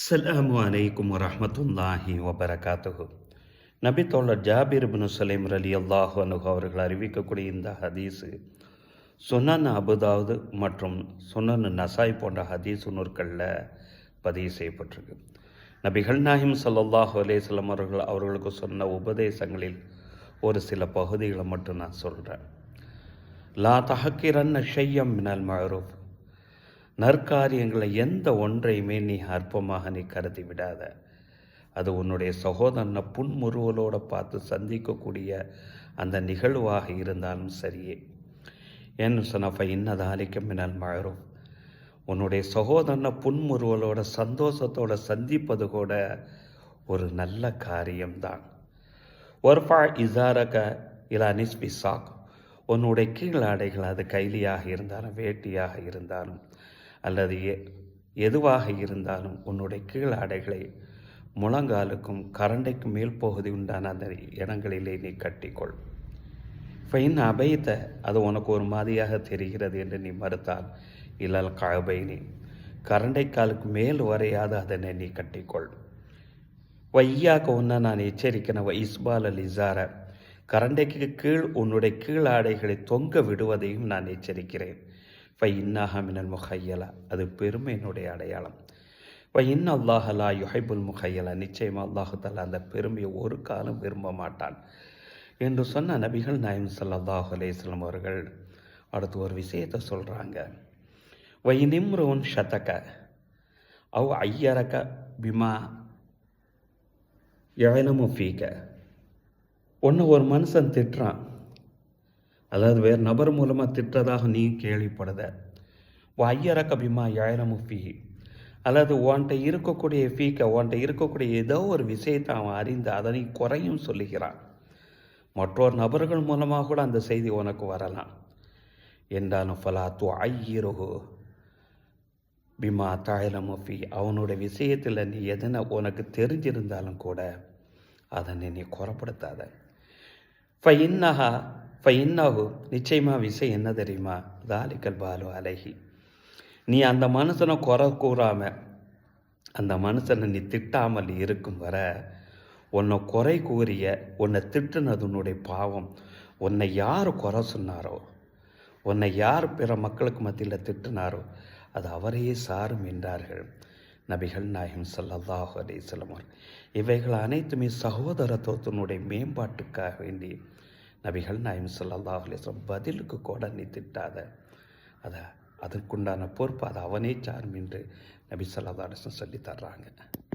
அஸ்ஸலாமு அலைக்கும் வரஹ்மத்துல்லாஹி வபரகாத்துஹு. நபி தோழர் ஜாபிர் இப்னு சுலைம் ரலியல்லாஹு அன்ஹு அவர்கள் அறிவிக்கக்கூடிய இந்த ஹதீஸு சுனன் அபுதாவுது மற்றும் சுனன் நசாய் போன்ற ஹதீஸ் நூற்களில் பதிவு செய்யப்பட்டிருக்கு. நபிகள் நாயகம் ஸல்லல்லாஹு அலைஹி வஸல்லம் அவர்களுக்கு சொன்ன உபதேசங்களில் ஒரு சில பகுதிகளை மட்டும் நான் சொல்கிறேன். லா தஹக்கிரன்ன ஷையம் மினல் மஅரூஃப், நற்காரியங்களை எந்த ஒன்றையுமே நீ அற்பமாக நீ கருதி விடாத. அது உன்னுடைய சகோதரனை புன்முறுவலோடு பார்த்து சந்திக்கக்கூடிய அந்த நிகழ்வாக இருந்தாலும் சரியே. ஏன்னு சொன்னப்ப இன்னதாலிக்க மினல் மஅரூஃப், உன்னுடைய சகோதரனை புன்முறுவலோட சந்தோஷத்தோடு சந்திப்பது கூட ஒரு நல்ல காரியம்தான். ஒர்ஃபா இசாரக இலா நிஸ்பி சாக், உன்னுடைய கீழாடைகள் அது கைலியாக இருந்தாலும் வேட்டியாக இருந்தாலும் அல்லது எதுவாக இருந்தாலும் உன்னுடைய கீழாடைகளை முழங்காலுக்கும் கரண்டைக்கும் மேல் பகுதி உண்டான அந்த இடங்களிலே நீ கட்டிக்கொள். ஃபைன் அபைத்த, அது உனக்கு ஒரு மாதிரியாக தெரிகிறது என்று நீ மறுத்தால் இல்லல் கழபைனி, கரண்டைக்காலுக்கு மேல் வரையாத அதனை நீ கட்டிக்கொள். வையாக்க ஒன்றை நான் எச்சரிக்கிறேன். இஸ்பால் அல் இசார, கரண்டைக்கு கீழ் உன்னுடைய கீழாடைகளை தொங்க விடுவதையும் நான் எச்சரிக்கிறேன். இன்னஹா மினல் முஹையலா, அது பெருமையினுடைய அடையாளம். இன்ன அல்லாஹலா யுஹைபுல் முஹையலா, நிச்சயமாக அல்லாஹு தஆலா அந்த பெருமையை ஒரு காலம் விரும்ப மாட்டான் என்று சொன்ன நபிகள் நாயகம் ஸல்லல்லாஹு அலைஹி வஸல்லம் அவர்கள் அடுத்து ஒரு விஷயத்தை சொல்கிறாங்க. நிம்ருன் ஷதக அவ் ஐயரக பிமா யஅலமு ஃபீக, ஒன்று ஒரு மனுஷன் திட்டுறான், அதாவது வேறு நபர் மூலமாக திட்டுறதாக நீ கேள்விப்படுத. ஐயரக்க பிமா யஅலமு ஃபீஹி, அல்லது உன்கிட்ட இருக்கக்கூடிய உன்கிட்ட இருக்கக்கூடிய ஏதோ ஒரு விஷயத்தை அவன் அறிந்து அதனை குறையும் சொல்லுகிறான். மற்றொரு நபர்கள் மூலமாக கூட அந்த செய்தி உனக்கு வரலாம். என்றாலும் ஃபலா துஅய்யிருஹு பிமா தஅலமு ஃபீ, அவனுடைய விஷயத்தில் நீ எதனை உனக்கு தெரிஞ்சிருந்தாலும் கூட அதனை நீ குறைப்படுத்தாத. ஃபைன்னஹு, நிச்சயமாக விஷயம் என்ன தெரியுமா, தாலிக்கல் பாலு அலைஹி, நீ அந்த மனுஷனை குறை கூறாமல் அந்த மனுஷனை நீ திட்டாமல் இருக்கும் வர உன்னை குறை கூறிய உன்னை திட்டுனது உன்னுடைய பாவம். உன்னை யார் குறை சொன்னாரோ, உன்னை யார் பிற மக்களுக்கு மத்தியில் திட்டினாரோ அது அவரையே சாரும் என்றார்கள் நபிகள் நாயகம் ஸல்லல்லாஹு அலைஹி வஸல்லம். இவைகள் அனைத்துமே சகோதரத்துவத்தினுடைய மேம்பாட்டுக்காக வேண்டி நபிகள் நாயகம் ஸல்லல்லாஹு அலைஹி வஸல்லம் பதிலுக்கு கூட நீ திட்டாத, அதற்குண்டான பொறுப்பு அது அவனே சாரும் என்று நபி ஸல்லல்லாஹு அலைஹி வஸல்லம் சொல்லி தர்றாங்க.